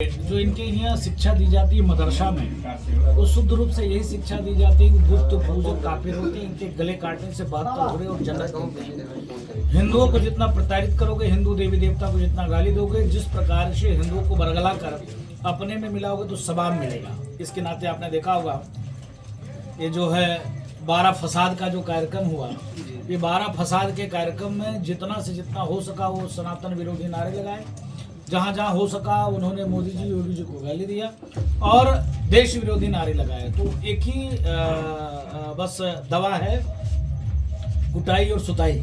जो इनके यहाँ शिक्षा दी जाती है मदरसा में, वो शुद्ध रूप से यही शिक्षा दी जाती है कि बुत पूजक काफिर होते हैं, इनके गले काटने से 72 बुरे और जन्नत होते हैं। हिंदुओं को जितना प्रताड़ित करोगे, हिंदू देवी देवता को जितना गाली दोगे, जिस प्रकार से हिंदुओं को बरगला कर अपने में मिलाओगे तो सवाब मिलेगा। इसके नाते आपने देखा होगा ये जो है 12 फसाद का जो कार्यक्रम हुआ, ये 12 फसाद के कार्यक्रम में जितना से जितना हो सका वो सनातन विरोधी नारे लगाए, जहाँ जहाँ हो सका उन्होंने मोदी जी योगी जी को गाली दिया और देश विरोधी नारे लगाए। तो एक ही बस दवा है, कुटाई और सुताई,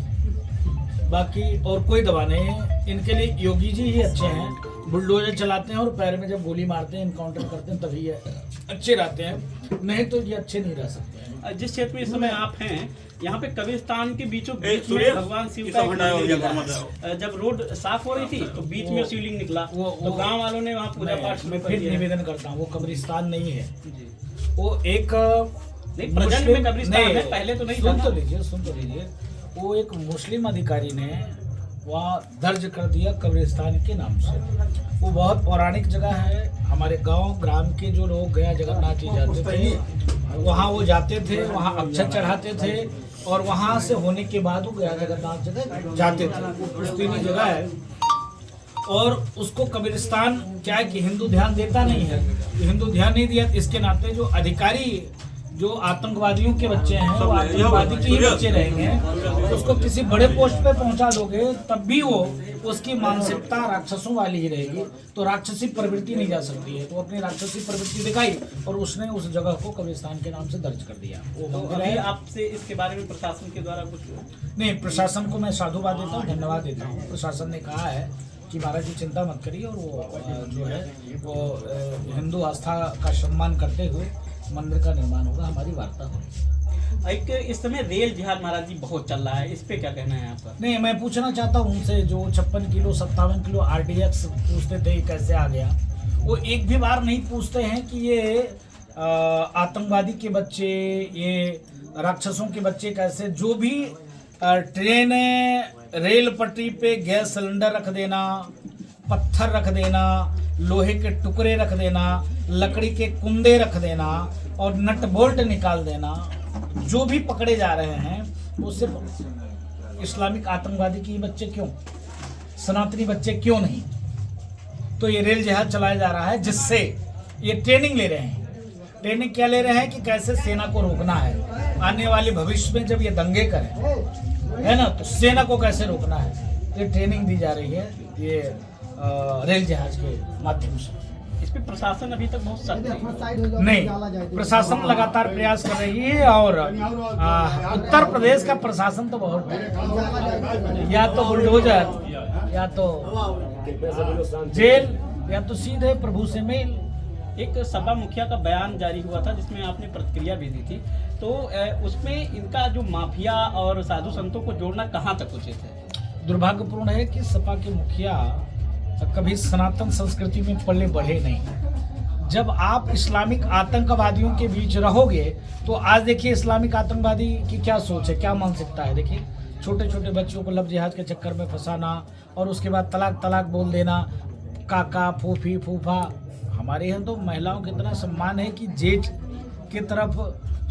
बाकी और कोई दवा नहीं है। इनके लिए योगी जी ही अच्छे हैं, बुलडोजर चलाते हैं और पैर में जब गोली मारते हैं, इनकाउंटर करते हैं, तभी ये अच्छे रहते हैं, नहीं तो ये अच्छे नहीं रह सकते हैं। जिस क्षेत्र में इस समय आप हैं, यहाँ पे कब्रिस्तान के बीचों बीच में भगवान शिव का जब रोड साफ हो रही थी तो बीच में शिवलिंग निकला, तो गांव वालों ने वहाँ पूजा पाठ। मैं फिर निवेदन करता हूँ, वो कब्रिस्तान नहीं है, वो एक प्रेजेंट में कब्रिस्तान है, पहले तो नहीं। सुन तो लीजिए, वो एक मुस्लिम अधिकारी ने वहाँ दर्ज कर दिया कब्रिस्तान के नाम से। वो बहुत पौराणिक जगह है, हमारे गांव ग्राम के जो लोग गया जगन्नाथ जी जाते थे, वहाँ वो जाते थे, वहाँ अक्षत चढ़ाते थे और वहाँ से होने के बाद वो गया जगन्नाथ जगह जाते थे। वो पुश्तैनी जगह है और उसको कब्रिस्तान क्या है कि हिंदू ध्यान देता नहीं है, हिंदू ध्यान नहीं दिया, इसके नाते जो अधिकारी जो आतंकवादियों के बच्चे हैं, वो आतंकवादी के ही बच्चे रहेंगे, उसको किसी बड़े पोस्ट पे पहुंचा दोगे तब भी वो उसकी मानसिकता राक्षसों वाली ही रहेगी, तो राक्षसी प्रवृत्ति नहीं जा सकती है। तो अपनी राक्षसी प्रवृत्ति दिखाई और उसने उस जगह को कब्रिस्तान के नाम से दर्ज कर दिया। वो अभी आपसे इसके बारे में प्रशासन के द्वारा कुछ नहीं, प्रशासन को मैं साधुवाद देता हूँ, धन्यवाद देता हूँ। प्रशासन ने कहा है कि महाराज जी चिंता मत करिए और वो जो है वो हिंदू आस्था का सम्मान करते हुए मंदिर का निर्माण होगा, हमारी वार्ता होगी। एक इस समय रेल जिहाद महाराज जी बहुत चल रहा है, इस पे क्या कहना है आपका? नहीं, मैं पूछना चाहता हूँ उनसे, जो 56 किलो 57 किलो RDX पूछते थे कैसे आ गया, वो एक भी बार नहीं पूछते हैं कि ये आतंकवादी के बच्चे, ये राक्षसों के बच्चे कैसे, जो भी ट्रेन रेल पटरी पे गैस सिलेंडर रख देना, पत्थर रख देना, लोहे के टुकड़े रख देना, लकड़ी के कुंदे रख देना और नट बोल्ट निकाल देना, जो भी पकड़े जा रहे हैं वो सिर्फ इस्लामिक आतंकवादी के बच्चे क्यों, सनातनी बच्चे क्यों नहीं? तो ये रेल जिहाद चलाया जा रहा है, जिससे ये ट्रेनिंग ले रहे हैं। ट्रेनिंग क्या ले रहे हैं कि कैसे सेना को रोकना है, आने वाले भविष्य में जब ये दंगे करें, है ना, तो सेना को कैसे रोकना है, ये ट्रेनिंग दी जा रही है ये रेल जहाज के माध्यम से। इस पे प्रशासन अभी तक बहुत सख्त नहीं, प्रशासन लगातार प्रयास कर रही है और उत्तर प्रदेश का प्रशासन तो बहुत है, या तो बुलडोजर, या तो जेल, या तो सीधे प्रभु से मेल। एक सपा मुखिया का बयान जारी हुआ था जिसमें आपने प्रतिक्रिया भी दी थी, तो उसमें इनका जो माफिया और साधु संतों को जोड़ना कहाँ तक उचित है? दुर्भाग्यपूर्ण है कि सपा के मुखिया कभी सनातन संस्कृति में पले बढ़े नहीं। जब आप इस्लामिक आतंकवादियों के बीच रहोगे तो आज देखिए इस्लामिक आतंकवादी की क्या सोच है, क्या मानसिकता है। देखिए छोटे छोटे बच्चों को लव जिहाद के चक्कर में फंसाना और उसके बाद तलाक तलाक बोल देना, काका फूफी फूफा। हमारे यहाँ तो महिलाओं के इतना सम्मान है कि जेठ की तरफ,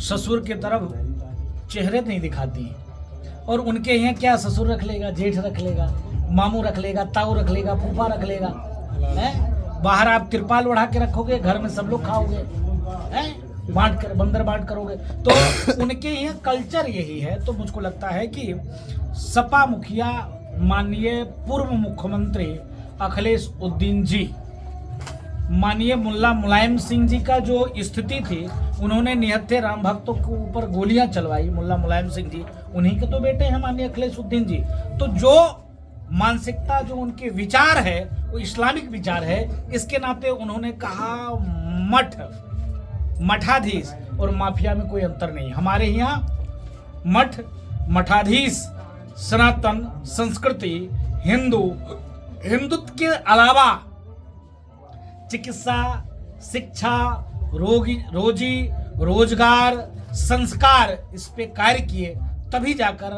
ससुर की तरफ चेहरे नहीं दिखाती हैं, और उनके यहाँ क्या ससुर रख लेगा, जेठ रख लेगा, मामू रख लेगा, ताऊ रख लेगा, फूफा रख लेगा, हैं? बाहर आप तिरपाल उड़ा के रखोगे, घर में सब लोग खाओगे, हैं? बांट कर बंदर बांट करोगे, तो उनके यहाँ कल्चर यही है। तो मुझको लगता है कि सपा मुखिया माननीय पूर्व मुख्यमंत्री अखिलेश उद्दीन जी, माननीय मुल्ला मुलायम सिंह जी का जो स्थिति थी, उन्होंने निहत्थे राम भक्तों के ऊपर गोलियां चलवाई, मुल्ला मुलायम सिंह जी उन्हीं के तो बेटे हैं माननीय अखिलेश उद्दीन जी। तो जो मानसिकता, जो उनके विचार है वो इस्लामिक विचार है, इसके नाते उन्होंने कहा मठ, मठाधीश और माफिया में कोई अंतर नहीं। हमारे यहाँ मठ, मठाधीश, सनातन संस्कृति, हिंदुत्व के अलावा चिकित्सा, शिक्षा, रोजी रोजगार, संस्कार, इस पे कार्य किए, तभी जाकर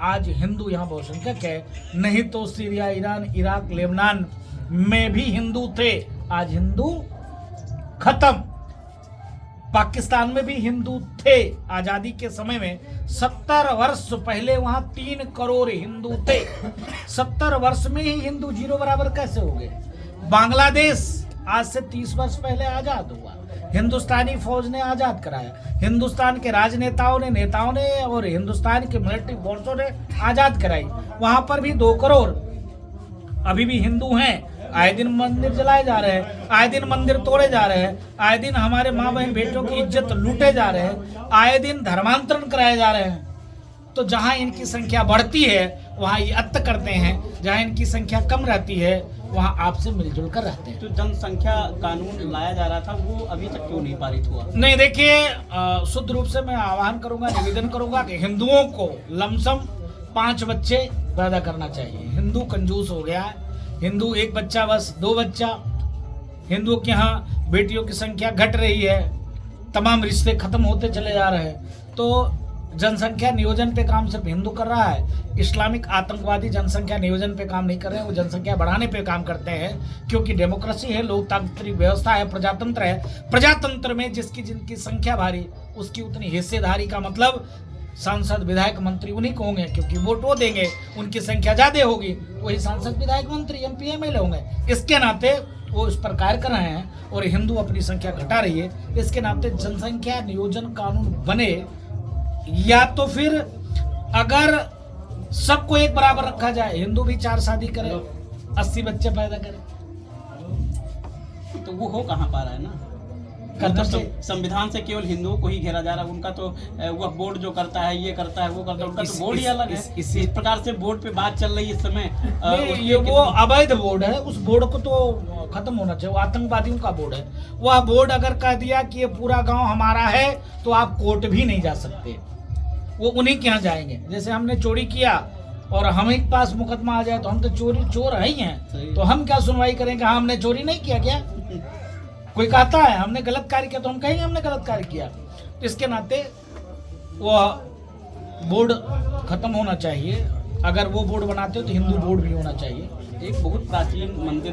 आज हिंदू यहाँ बहुसंख्यक है। नहीं तो सीरिया, ईरान, इराक, लेबनान में भी हिंदू थे, आज हिंदू खत्म। पाकिस्तान में भी हिंदू थे आजादी के समय में। 70 वर्ष पहले वहां 3 करोड़ हिंदू थे। 70 वर्ष में ही हिंदू जीरो बराबर कैसे हो गए? बांग्लादेश आज से 30 वर्ष पहले आजाद हुआ, हिंदुस्तानी फौज ने आजाद कराया, हिंदुस्तान के राजनेताओं ने और हिंदुस्तान के मिलिट्री फोर्सों ने आजाद कराई। वहां पर भी 2 करोड़ अभी भी हिंदू हैं। आए दिन मंदिर जलाए जा रहे हैं, आए दिन मंदिर तोड़े जा रहे हैं, आए दिन हमारे माँ बहन बेटों की इज्जत लूटे जा रहे हैं, आए दिन धर्मांतरण कराए जा रहे हैं। तो जहां इनकी संख्या बढ़ती है वहां ये अत्त करते हैं, जहां इनकी संख्या कम रहती है वहां आपसे मिलजुल कर रहते हैं। तो जनसंख्या कानून लाया जा रहा था, वो अभी तक क्यों नहीं पारित हुआ? नहीं, देखिए शुद्ध रूप से मैं आह्वान करूंगा, निवेदन करूंगा कि हिंदुओं को लमसम 5 बच्चे पैदा करना चाहिए। हिंदू कंजूस हो गया है, हिंदू 1 बच्चा बस 2 बच्चा। हिंदुओं के यहाँ बेटियों की संख्या घट रही है, तमाम रिश्ते खत्म होते चले जा रहे हैं। तो जनसंख्या नियोजन पे काम सिर्फ हिंदू कर रहा है। इस्लामिक आतंकवादी जनसंख्या नियोजन पे काम नहीं कर रहे हैं, वो जनसंख्या बढ़ाने पे काम करते हैं। क्योंकि डेमोक्रेसी है, लोकतांत्रिक व्यवस्था है, प्रजातंत्र है। प्रजातंत्र में जिनकी संख्या भारी उसकी उतनी हिस्सेदारी का मतलब सांसद विधायक मंत्री उन्हीं को होंगे, क्योंकि वोट वो देंगे, उनकी संख्या ज्यादा होगी, वही सांसद विधायक मंत्री एमपी एमएलए होंगे। इसके नाते वो इस पर कार्य कर रहे हैं और हिंदू अपनी संख्या घटा रही है। इसके नाते जनसंख्या नियोजन कानून बने, या तो फिर अगर सबको एक बराबर रखा जाए, हिंदू भी 4 शादी करे, 80 बच्चे पैदा करे, तो वो हो कहाँ पा रहा है ना। संविधान से केवल हिंदुओं को ही घेरा जा रहा है। उनका तो वह बोर्ड जो करता है, ये करता है, वो करता है, उनका तो बोर्ड ही अलग है। इस प्रकार से बोर्ड पे बात चल रही है इस समय। ये वो अवैध बोर्ड है, उस बोर्ड को तो खत्म होना चाहिए। वो आतंकवादियों का बोर्ड है। वह बोर्ड अगर कह दिया कि ये पूरा गांव हमारा है तो आप कोर्ट भी नहीं जा सकते, वो उन्हीं के यहाँ जाएंगे। जैसे हमने चोरी किया और हमें पास मुकदमा आ जाए तो हम तो चोर ही हैं, तो हम क्या सुनवाई करेंगे? हाँ, हमने चोरी नहीं किया क्या? कोई कहता है हमने गलत कार्य किया तो हम कहेंगे हमने गलत कार्य किया। तो इसके नाते वह बोर्ड खत्म होना चाहिए। अगर वो बोर्ड बनाते हो तो हिंदू बोर्ड भी होना चाहिए। एक बहुत प्राचीन मंदिर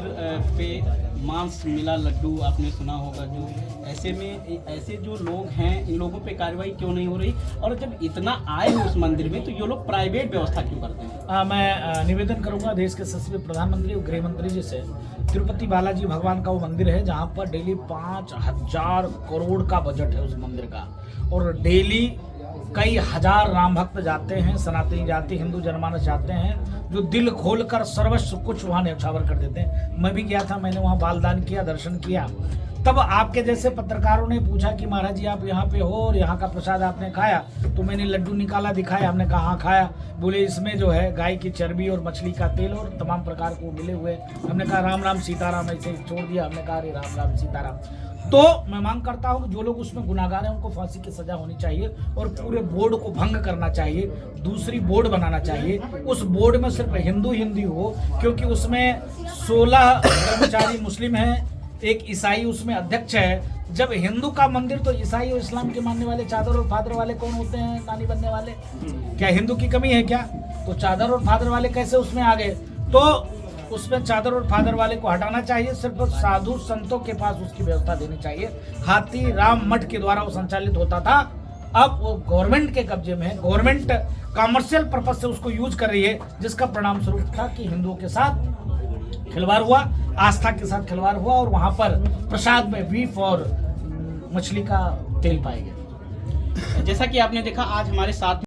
पे मांस मिला लड्डू, आपने सुना होगा। जो ऐसे में ऐसे जो लोग हैं, इन लोगों पे कार्रवाई क्यों नहीं हो रही? और जब इतना आए हो उस मंदिर में तो ये लोग प्राइवेट व्यवस्था क्यों करते हैं? मैं निवेदन करूंगा देश के यशस्वी प्रधानमंत्री और गृह मंत्री जी से। तिरुपति बालाजी भगवान का वो मंदिर है जहाँ पर डेली 5000 करोड़ का बजट है उस मंदिर का, और डेली कई हजार राम भक्त जाते हैं, सनातनी जाति, हिंदू जनमानस जाते हैं, जो दिल खोलकर सर्वस्व कुछ वहाँ न्यौछावर कर देते हैं। मैं भी गया था, मैंने वहाँ बालदान किया, दर्शन किया। तब आपके जैसे पत्रकारों ने पूछा कि महाराज जी आप यहाँ पे हो और यहाँ का प्रसाद आपने खाया? तो मैंने लड्डू निकाला, दिखाया, हमने कहा हाँ खाया। बोले इसमें जो है गाय की चर्बी और मछली का तेल और तमाम प्रकार को मिले हुए। हमने कहा राम राम सीताराम, ऐसे छोड़ दिया। हमने कहा अरे राम राम सीताराम। तो मैं मांग करता हूँ जो लोग उसमें गुनाहगार हैं उनको फांसी की सजा होनी चाहिए और पूरे बोर्ड को भंग करना चाहिए, दूसरी बोर्ड बनाना चाहिए। उस बोर्ड में सिर्फ हिंदी हो, क्योंकि उसमें 16 कर्मचारी मुस्लिम हैं, 1 ईसाई उसमें अध्यक्ष है। जब हिंदू का मंदिर तो ईसाई और इस्लाम के मानने वाले चादर और फादर वाले कौन होते हैं? नानी बनने वाले। क्या हिंदू की कमी है क्या? तो चादर और फादर वाले कैसे उसमें आ गए? तो उसमें चादर और फादर वाले को हटाना चाहिए, सिर्फ साधु संतों के पास उसकी व्यवस्था देनी चाहिए। हाथी राम मठ के द्वारा वो संचालित होता था, अब वो गवर्नमेंट के कब्जे में है। गवर्नमेंट कमर्शियल पर्पज से उसको यूज कर रही है, जिसका परिणाम स्वरूप था कि हिंदुओं के साथ खिलवाड़ हुआ, आस्था के साथ खिलवाड़ हुआ और वहां पर प्रसाद में बीफ और मछली का तेल पाए गए। जैसा कि आपने देखा आज हमारे साथ